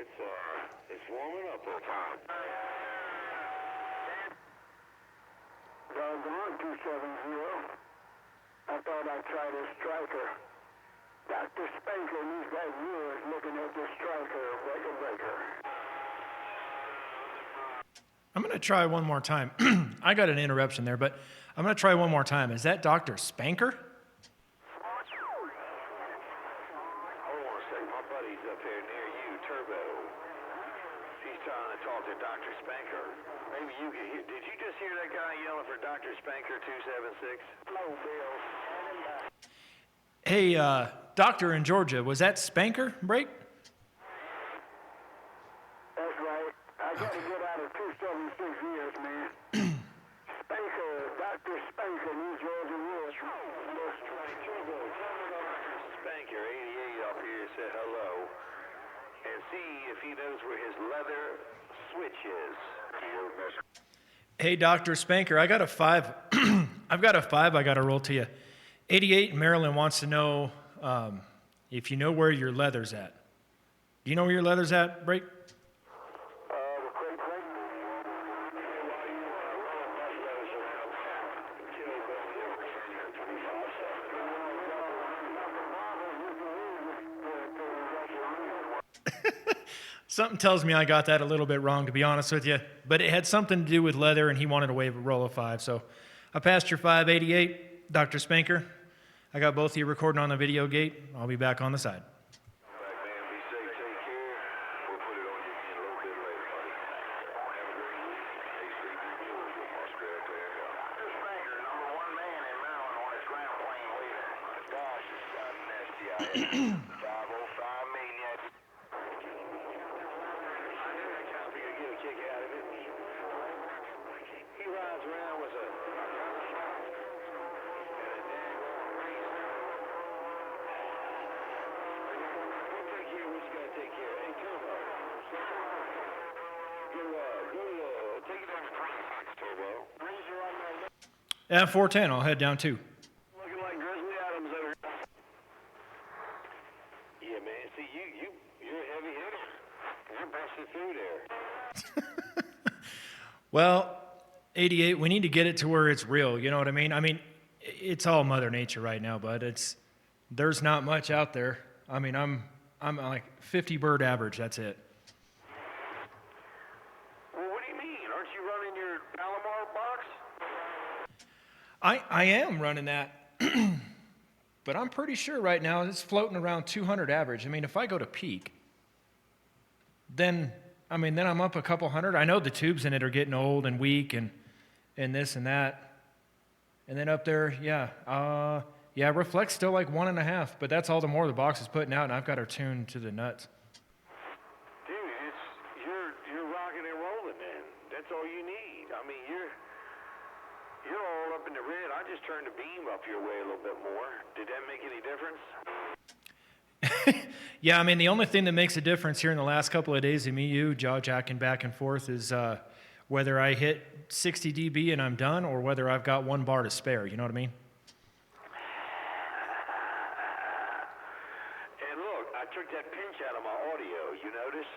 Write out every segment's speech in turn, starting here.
It's warming up, old time. Doggone 270. I thought I'd try this striker. Dr. Spanker, and he's got years looking at this striker, breaker. I'm going to try one more time. I got an interruption there, but I'm going to try one more time. Is that Dr. Spanker? Hold on a second. My buddy's up here near you, Turbo. He's trying to talk to Dr. Spanker. Maybe you can hear. Did you just hear that guy yelling for Dr. Spanker 276? Hello, Bill. Hey, doctor in Georgia, was that Spanker break? That's right. I got to get out of 276 years, man. Spanker, Dr. Spanker, New Georgia years. Spanker 88 up here said hello. And see if he knows where his leather switch is. Hey, Dr. Spanker, I got a 5. I've got a 5 I got to roll to you. 88 Maryland wants to know if you know where your leather's at. Do you know where your leather's at, Break? Something tells me I got that a little bit wrong, to be honest with you. But it had something to do with leather, and he wanted to wave a roll of 5. So I passed your 588, Dr. Spanker. I got both of you recording on the video gate. I'll be back on the side. At 410, I'll head down too. Looking like Grizzly Adams over here. Yeah, man. See, you're a heavy hitter. You're busting through there. Well, 88, we need to get it to where it's real. You know what I mean? I mean, it's all Mother Nature right now, bud. There's not much out there. I mean, I'm like 50 bird average. That's it. Well, what do you mean? Aren't you running your Palomar box? I am running that, but I'm pretty sure right now it's floating around 200 average. I mean, if I go to peak, then I'm up a couple hundred. I know the tubes in it are getting old and weak and this and that. And then up there, Reflect's still like 1.5, but that's all the more the box is putting out, and I've got her tuned to the nuts. Dude, you're rocking and rolling, man. That's all you need. I mean, you're all up in the red. I just turned the beam up your way a little bit more. Did that make any difference? Yeah, I mean, the only thing that makes a difference here in the last couple of days of me, you, jaw-jacking back and forth is whether I hit 60 dB and I'm done or whether I've got 1 bar to spare. You know what I mean? And look, I took that pinch out of my audio. You notice?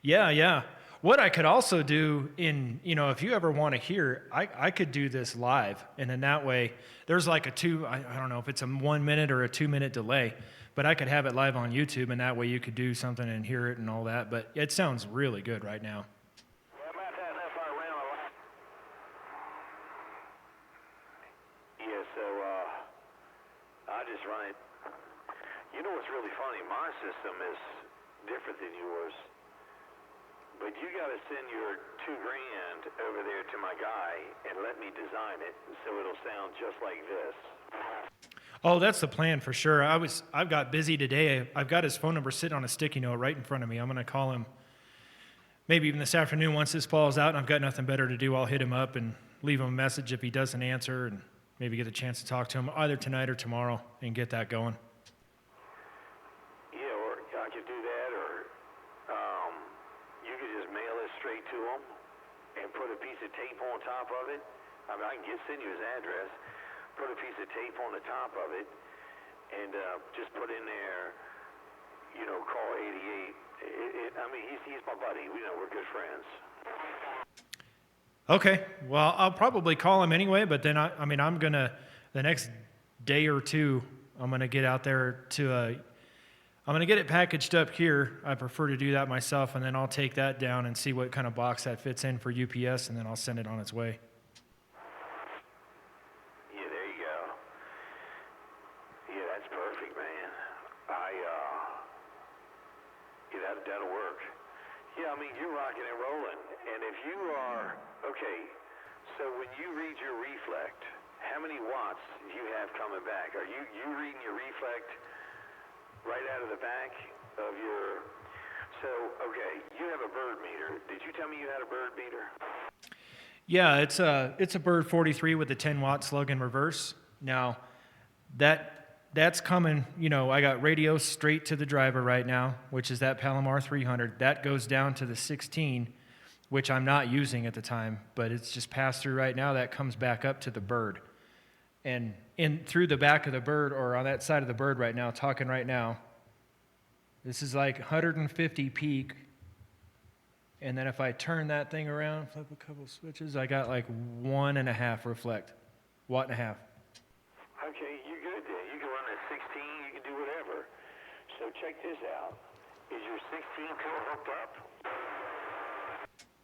Yeah. What I could also do if you ever want to hear, I could do this live, and then that way, there's like I don't know if it's a 1 minute or a 2 minute delay, but I could have it live on YouTube, and that way you could do something and hear it and all that, but it sounds really good right now. Yeah, so, I just run it. You know what's really funny? My system is different than yours. But you got to send your $2,000 over there to my guy and let me design it so it'll sound just like this. Oh, that's the plan for sure. I've got busy today. I've got his phone number sitting on a sticky note right in front of me. I'm going to call him maybe even this afternoon once this falls out and I've got nothing better to do. I'll hit him up and leave him a message if he doesn't answer and maybe get a chance to talk to him either tonight or tomorrow and get that going. Yeah, or I could do that, or you could just mail it straight to him and put a piece of tape on top of it. I mean, I can send you his address, put a piece of tape on the top of it, and just put in there, call 88. I I mean, he's my buddy. We know we're good friends. Okay. Well, I'll probably call him anyway, but then I'm gonna the next day or two, I'm gonna get out there to I'm gonna get it packaged up here. I prefer to do that myself, and then I'll take that down and see what kind of box that fits in for UPS, and then I'll send it on its way. Yeah, there you go. Yeah, that's perfect, man. Yeah, that'll work. Yeah, I mean, you're rocking and rolling. And if you are, okay, so when you read your reflect, how many watts do you have coming back? Are you reading your reflect right out of the back of your, so, okay, you have a bird meter. Did you tell me you had a bird meter? Yeah, it's a Bird 43 with a 10-watt slug in reverse. Now, that's coming, I got radio straight to the driver right now, which is that Palomar 300. That goes down to the 16, which I'm not using at the time, but it's just passed through right now. That comes back up to the Bird. And through the back of the Bird, or on that side of the Bird right now, talking right now, this is like 150 peak. And then if I turn that thing around, flip a couple switches, I got like 1.5 reflect, 1.5 watt. Okay, you're good then. You can run at 16, you can do whatever. So check this out. Is your 16 tool hooked up?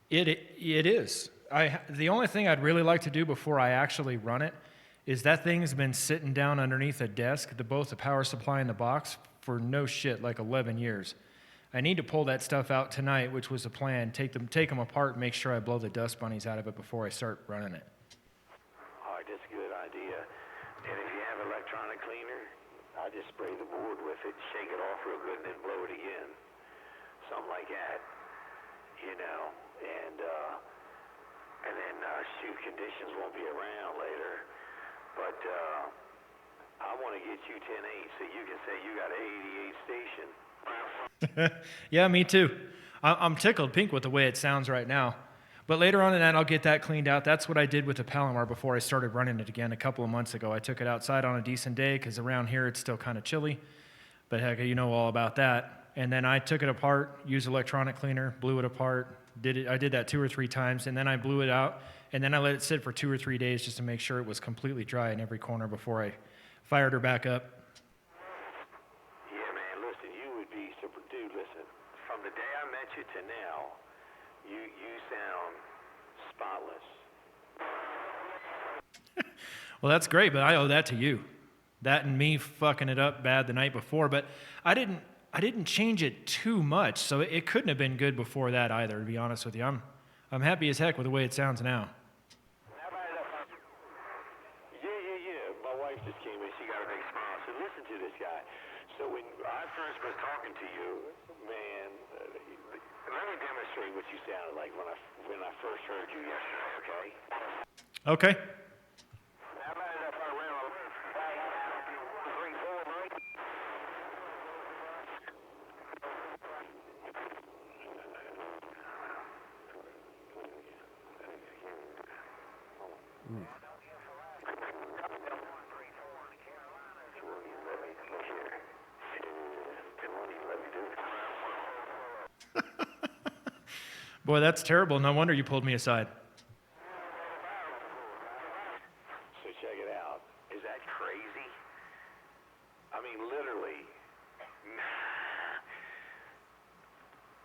It is. The only thing I'd really like to do before I actually run it is that thing's been sitting down underneath a desk, both the power supply and the box, for no shit, like 11 years. I need to pull that stuff out tonight, which was the plan. Take them apart and make sure I blow the dust bunnies out of it before I start running it. All right, that's a good idea. And if you have electronic cleaner, I just spray the board with it, shake it off real good, and then blow it again. Something like that, and then shoot, conditions won't be around later. But I want to get you 10.8 so you can say you got an 88 station. Yeah, me too. I'm tickled pink with the way it sounds right now. But later on in that, I'll get that cleaned out. That's what I did with the Palomar before I started running it again a couple of months ago. I took it outside on a decent day because around here it's still kind of chilly. But heck, you know all about that. And then I took it apart, used electronic cleaner, blew it apart. I did that 2 or 3 times, and then I blew it out. And then I let it sit for 2 or 3 days just to make sure it was completely dry in every corner before I fired her back up. Yeah, man, listen, you would be super, dude, listen, from the day I met you to now, you sound spotless. Well, that's great, but I owe that to you. That and me fucking it up bad the night before, but I didn't change it too much, so it couldn't have been good before that either, to be honest with you. I'm happy as heck with the way it sounds now. Yeah. My wife just came in. She got a big smile. So listen to this guy. So when I first was talking to you, man, let me demonstrate what you sounded like when I first heard you yesterday, okay? Okay. How about if I ran a 3-4, right? Boy, that's terrible. No wonder you pulled me aside. So check it out. Is that crazy? I mean, literally.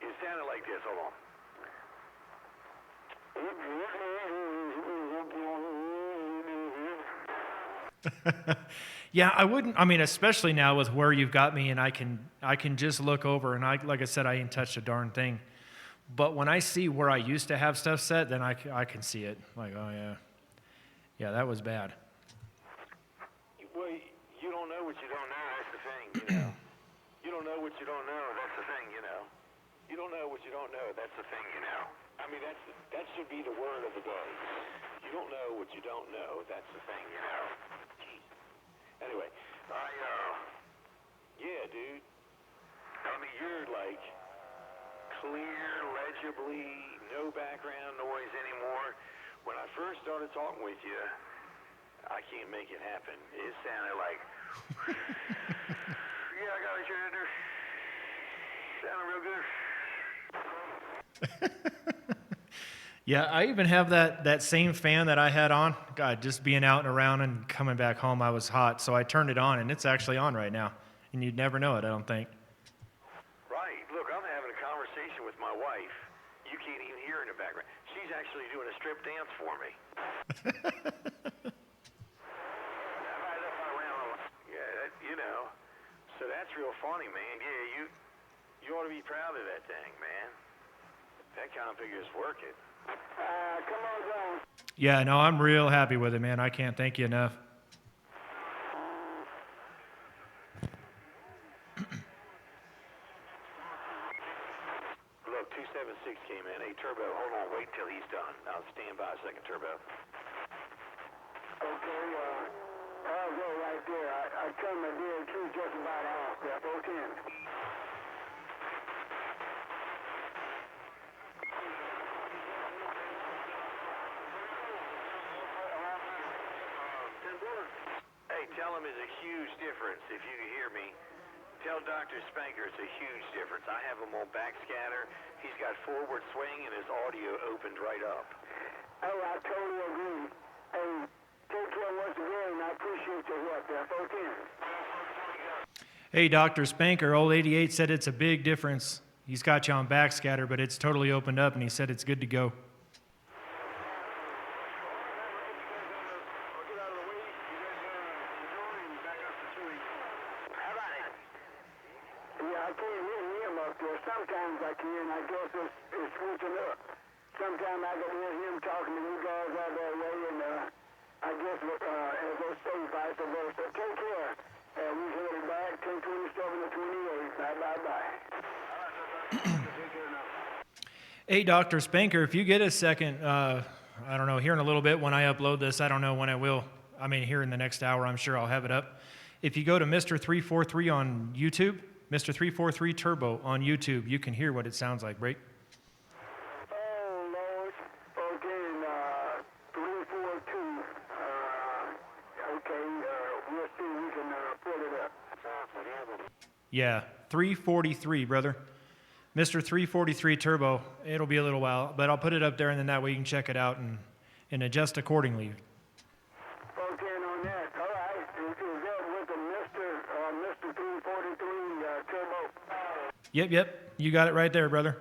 It sounded like this. Hold on. Yeah, I wouldn't. I mean, especially now with where you've got me, and I can just look over, and like I said, I ain't touched a darn thing. But when I see where I used to have stuff set, then I can see it. Like, oh yeah, that was bad. Well, you don't know what you don't know. That's the thing, You don't know what you don't know. That's the thing, You don't know what you don't know. That's the thing, I mean, that should be the word of the day. You don't know what you don't know. That's the thing, Anyway, yeah, dude. I mean, you're like clear, legibly, no background noise anymore. When I first started talking with you, I can't make it happen. It sounded like, yeah, I got it, Shander. Sounded real good. Yeah, I even have that same fan that I had on. God, just being out and around and coming back home, I was hot, so I turned it on, and it's actually on right now. And you'd never know it, I don't think. Right. Look, I'm having a conversation with my wife. You can't even hear in the background. She's actually doing a strip dance for me. Yeah, so that's real funny, man. Yeah, you ought to be proud of that thing, man. That kind of figure's working. Come on down. Yeah, no, I'm real happy with it, man. I can't thank you enough. Look, 276 came in. Hey, Turbo, hold on. Wait till he's done. Now stand by a second, Turbo. Okay, I'll go right there. I turned my DQ just about off. That's okay. Hey, tell him it's a huge difference. If you can hear me, tell Dr. Spanker it's a huge difference. I have him on backscatter. He's got forward swing and his audio opened right up. Oh, I totally agree. Hey, take care once again. I appreciate your help. That's okay. Hey, Dr. Spanker, old 88 said it's a big difference. He's got you on backscatter, but it's totally opened up, and he said it's good to go. I can't hear him up there. Sometimes I can. I guess it's switching up. Sometimes I can hear him talking to you guys out that way, and I guess as they say, vice versa. Take care. We headed back 10:27 to 28. Bye. Hey, Dr. Spanker, if you get a second, I don't know, here in a little bit when I upload this, I don't know when I will. I mean, here in the next hour, I'm sure I'll have it up. If you go to Mr. 343 on YouTube, Mr. 343 Turbo on YouTube, you can hear what it sounds like, Break. Oh, Lord. Okay, 342. Okay, we'll see if we can pull it up. Yeah, 343, brother. Mr. 343 Turbo. It'll be a little while, but I'll put it up there, and then that way you can check it out and adjust accordingly. Okay, on that. All right. Is that with the Mr. 343 Turbo? Yep. You got it right there, brother.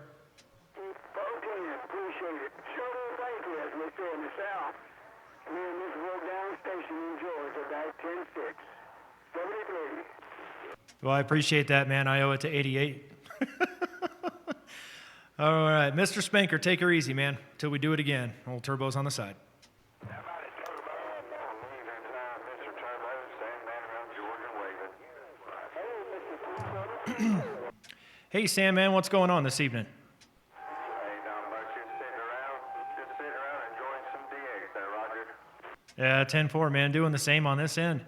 Okay, appreciate it. Sure do thank you, as we say in the South. Me and this broke down station in Georgia, about 10-6. 73. Well, I appreciate that, man. I owe it to 88. All right, Mr. Spanker, take her easy, man, till we do it again. Old Turbo's on the side. How about it, Turbo? Mr. Turbo, Sandman around Jordan waving. Hey, Sandman, what's going on this evening? Hey, not much. Just sitting around enjoying some DX there, Roger. Yeah, 10-4, man, doing the same on this end.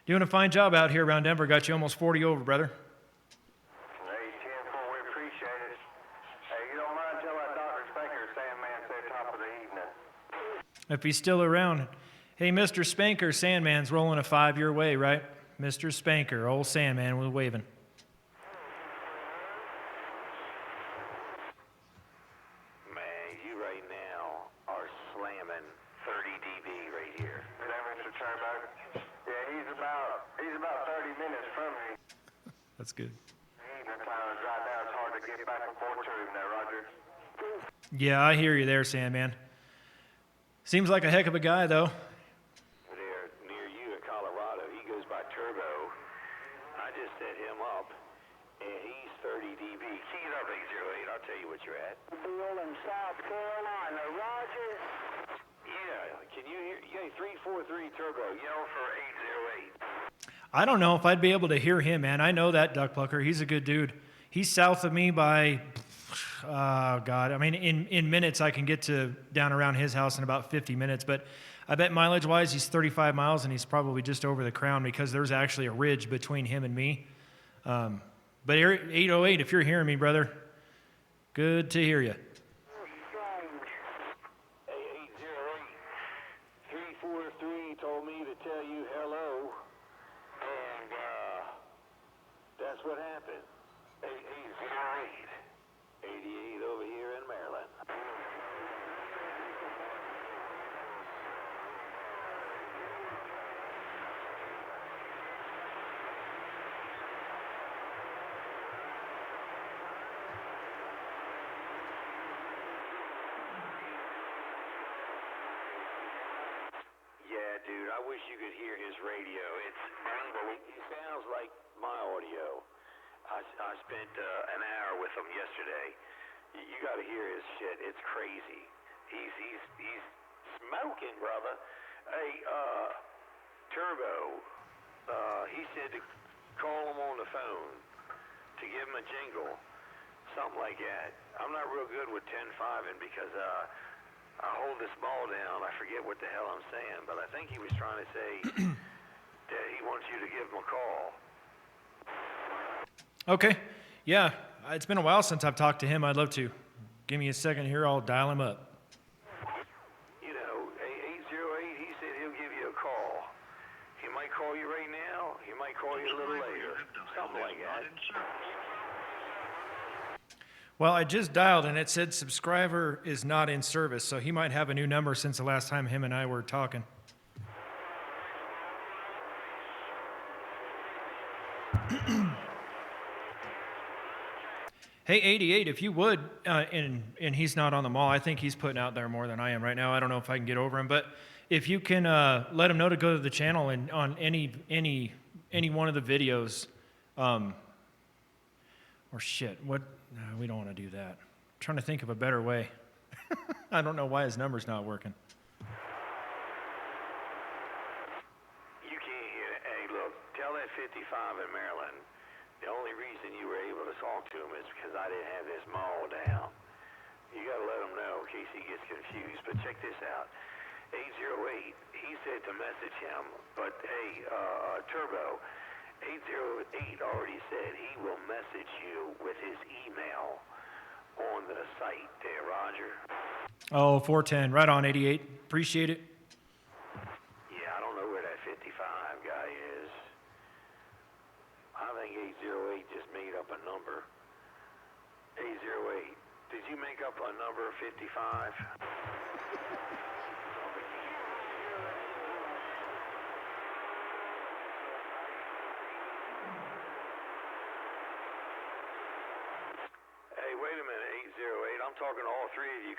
Doing a fine job out here around Denver. Got you almost 40 over, brother. Hey, 10-4, we appreciate it. Hey, you don't mind telling that Dr. Spanker Sandman said top of the evening. If he's still around. Hey, Mr. Spanker, Sandman's rolling a 5 your way, right? Mr. Spanker, old Sandman was waving. Man, you right now are slamming 30 dB right here. Is that Mr. Turbo? Yeah, he's about 30 minutes from me. That's good. Evening time right now, it's hard to get back and forth to him there, Roger. Yeah, I hear you there, Sandman. Seems like a heck of a guy, though. There, near you in Colorado, he goes by Turbo. I just set him up, and he's 30 dB. Key it up, 808. I'll tell you what you're at. Bill in South Carolina, Roger. Yeah, can you hear? Yeah, 343 Turbo. Yell for 808. I don't know if I'd be able to hear him, man. I know that duck plucker. He's a good dude. He's south of me by, God. I mean, in minutes, I can get to down around his house in about 50 minutes. But I bet mileage-wise, he's 35 miles, and he's probably just over the crown because there's actually a ridge between him and me. But 808, if you're hearing me, brother, good to hear you. Hey, 808. 343 told me to tell you hello. And, that's what happened. 808. 88 over here in I wish you could hear his radio. It's unbelievable. He sounds like my audio. I spent an hour with him yesterday. You got to hear his shit. It's crazy. He's smoking, brother. Hey, Turbo, he said to call him on the phone to give him a jingle, something like that. I'm not real good with 10-5-ing because I hold this ball down. I forget what the hell I'm saying, but I think he was trying to say that he wants you to give him a call. Okay. Yeah, it's been a while since I've talked to him. I'd love to. Give me a second here. I'll dial him up. You know, 808, he said he'll give you a call. He might call you right now. He might call you a little later. Something like that. Well, I just dialed and it said subscriber is not in service, so he might have a new number since the last time him and I were talking. Hey, 88, if you would, and he's not on the mall, I think he's putting out there more than I am right now. I don't know if I can get over him, but if you can let him know to go to the channel and on any one of the videos, or shit, what? No, we don't want to do that. I'm trying to think of a better way. I don't know why his number's not working. You can't hear it. Hey, look, tell that 55 in Maryland. The only reason you were able to talk to him is because I didn't have this mall down. You got to let him know in case he gets confused. But check this out. 808, he said to message him, but hey, Turbo, 808 already said he will message you with his email on the site there, Roger. Oh, 410. Right on, 88. Appreciate it. Yeah, I don't know where that 55 guy is. I think 808 just made up a number. 808, did you make up a number 55? Hey, wait a minute, 808. I'm talking to all three of you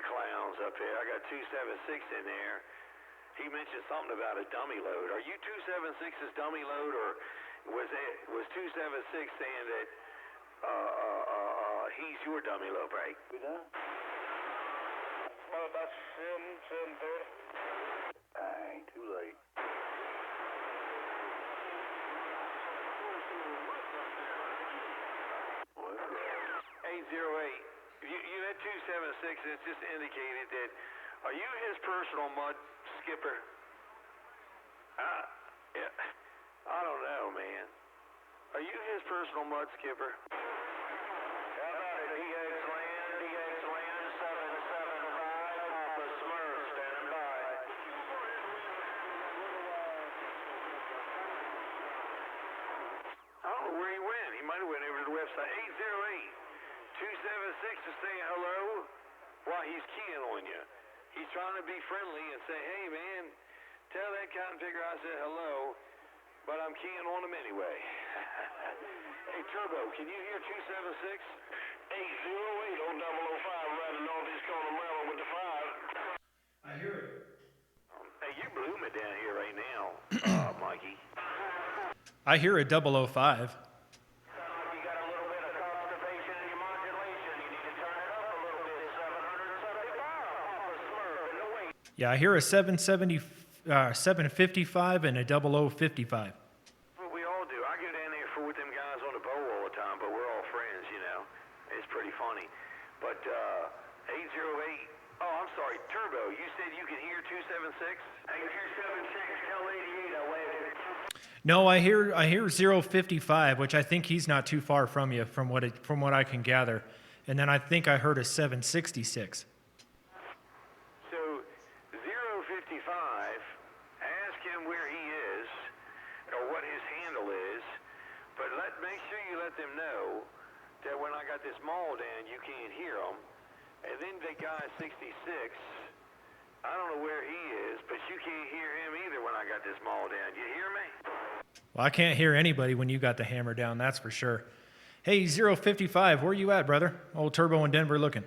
clowns up here. I got 276 in there. He mentioned something about a dummy load. Are you 276's dummy load, or was 276 saying that he's your dummy load, right? You done? Well, about 7:30. Dang, too late. What? 808. You had 276, and it's just indicated that. Are you his personal mud skipper? Yeah. I don't know, man. Are you his personal mud skipper? How about it? He has land 775, Papa Smurf standing by. I don't know where he went. He might have went over to the website. 808-276 is saying hello while he's keying on you. He's trying to be friendly and say, hey, man, tell that cotton picker I said hello, but I'm keying on him anyway. Hey, Turbo, can you hear 276? 808 on 005 riding Northeast corner Maryland with the 5. I hear it. Hey, you blew me down here right now, Mikey. I hear a 005. You got a little bit of constipation in your modulation. You need to turn it up a little bit. 775. Yeah, I hear a 755 and a 0055. Well, we all do. I go down there for with them guys on the bow all the time, but we're all friends, you know. It's pretty funny. But 808. Oh, I'm sorry, Turbo. You said you can hear 276. 276. Tell 88 I waited. No, I hear 055, which I think he's not too far from you, from what I can gather. And then I think I heard a 766. So 055. Ask him where he is or what his handle is, but make sure you let them know that when I got this maul down, you can't hear him. And then the guy 66, I don't know where he is, but you can't hear him either when I got this maul down. You hear me? Well, I can't hear anybody when you got the hammer down, that's for sure. Hey, 055, where you at, brother? Old Turbo in Denver looking.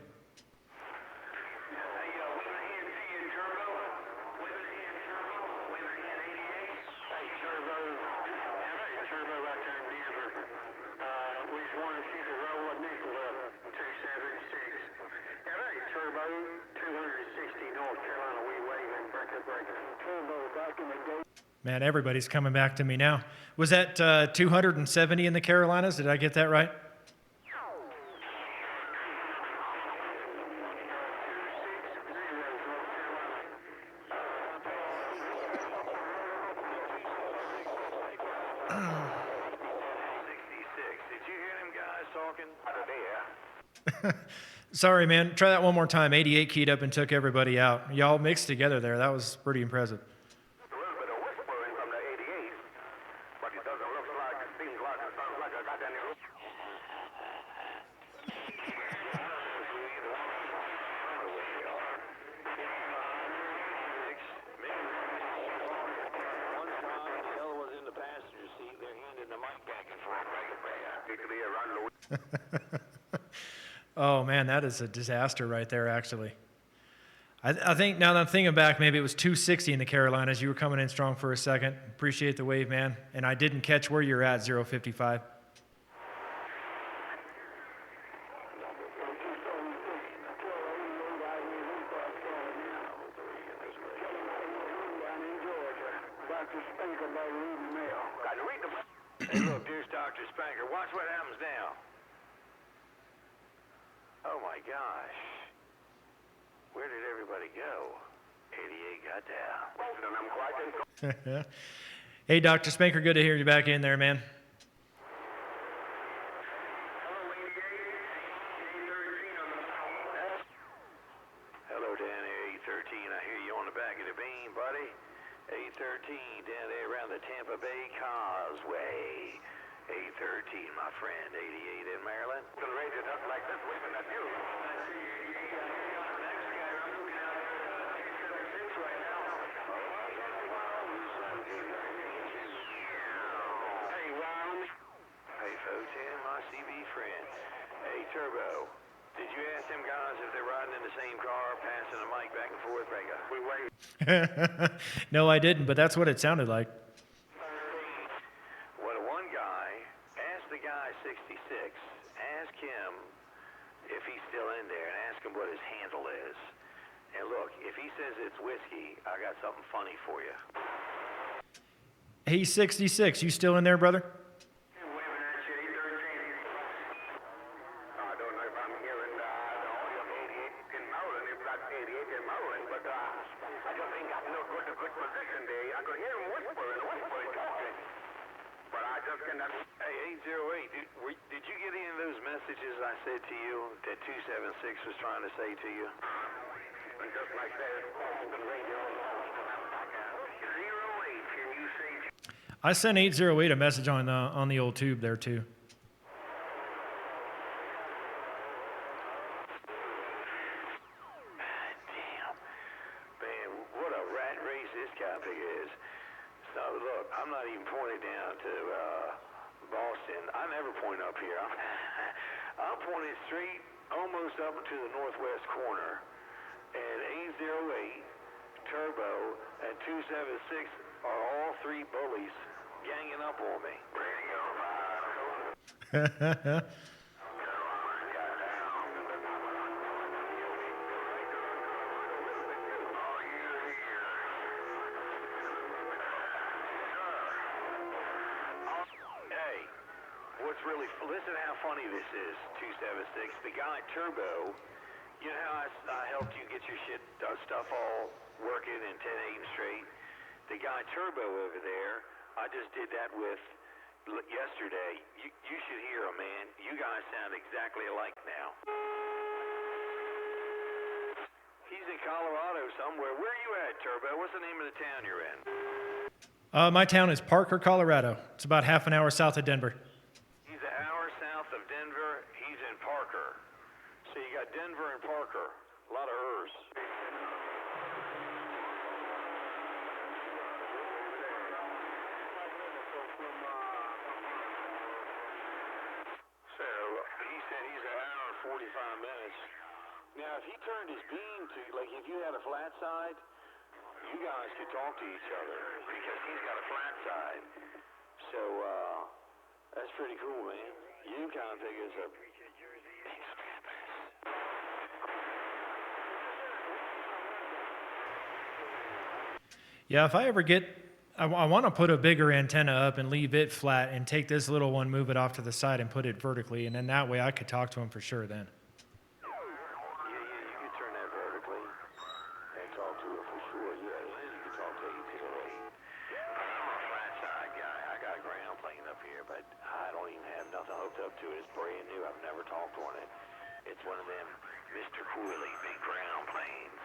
260 North Carolina, we waving breaker. Turbo back in the day. Man, everybody's coming back to me now. Was that 270 in the Carolinas? Did I get that right? Sorry, man. Try that one more time. 88 keyed up and took everybody out. Y'all mixed together there. That was pretty impressive. A little bit of whispering from the 88, but it doesn't look like it seems like it sounds like I got any. One time, the other was in the passenger seat. They're handing the mic back and forth. Oh, man, that is a disaster right there, actually. I think now that I'm thinking back, maybe it was 260 in the Carolinas. You were coming in strong for a second. Appreciate the wave, man. And I didn't catch where you're at, 055. Dr. Spanker by reading mail. Got to read the. Hey, look, there's Dr. Spanker. Watch what happens now. Oh my gosh. Where did everybody go? 88 got down. Hey, Dr. Spanker, good to hear you back in there, man. Hello down there, 813. I hear you on the back of the beam, buddy. 813 down there around the Tampa Bay Causeway. 813, my friend. 88 in Maryland. The radio doesn't like this waving at you. Hey, Ron. Hey, folks, and my CB friend. Hey, Turbo. Did you ask them guys if they're riding in the same car, passing the mic back and forth? We wait. No, I didn't, but that's what it sounded like. Well, one guy asked the guy 66, ask him if he's still in there, and ask him what his handle is. And look, if he says it's whiskey, I got something funny for you. Hey, 66, you still in there, brother? Hey, 808, did you get any of those messages I said to you that 276 was trying to say to you? Just like that, the radio. 08, can you say? I sent 808 a message on the old tube there, too. Damn. Man, what a rat race this topic is. So, look, I'm not even pointing down to Boston. I never point up here. I'm pointing straight almost up to the northwest corner. And 808, Turbo, and 276 are all three bullies ganging up on me. Hey, what's really, listen how funny this is, 276. The guy Turbo, you know how I helped you get your stuff all working in 10-8 straight? The guy Turbo over there, I just did that with yesterday. You should hear him, man. You guys sound exactly alike now. He's in Colorado somewhere. Where are you at, Turbo? What's the name of the town you're in? My town is Parker, Colorado. It's about half an hour south of Denver. He's an hour south of Denver. He's in Parker. So you got Denver and Parker. A lot of ers. So he said he's an hour and 45 minutes. Now, if he turned his beam to, like if you had a flat side, you guys could talk to each other because he's got a flat side. So that's pretty cool, man. You kind of think it's a... Yeah, if I ever get, I want to put a bigger antenna up and leave it flat and take this little one, move it off to the side and put it vertically. And then that way I could talk to him for sure then. Yeah, you could turn that vertically and talk to her for sure. Yeah, you can talk to 808. I'm a flat side guy. I got a ground plane up here, but I don't even have nothing hooked up to it. It's brand new. I've never talked on it. It's one of them Mr. Cooley big ground planes.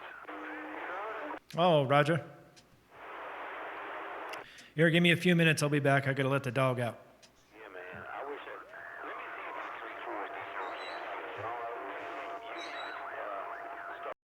Oh, Roger. Here, give me a few minutes. I'll be back. I got to let the dog out.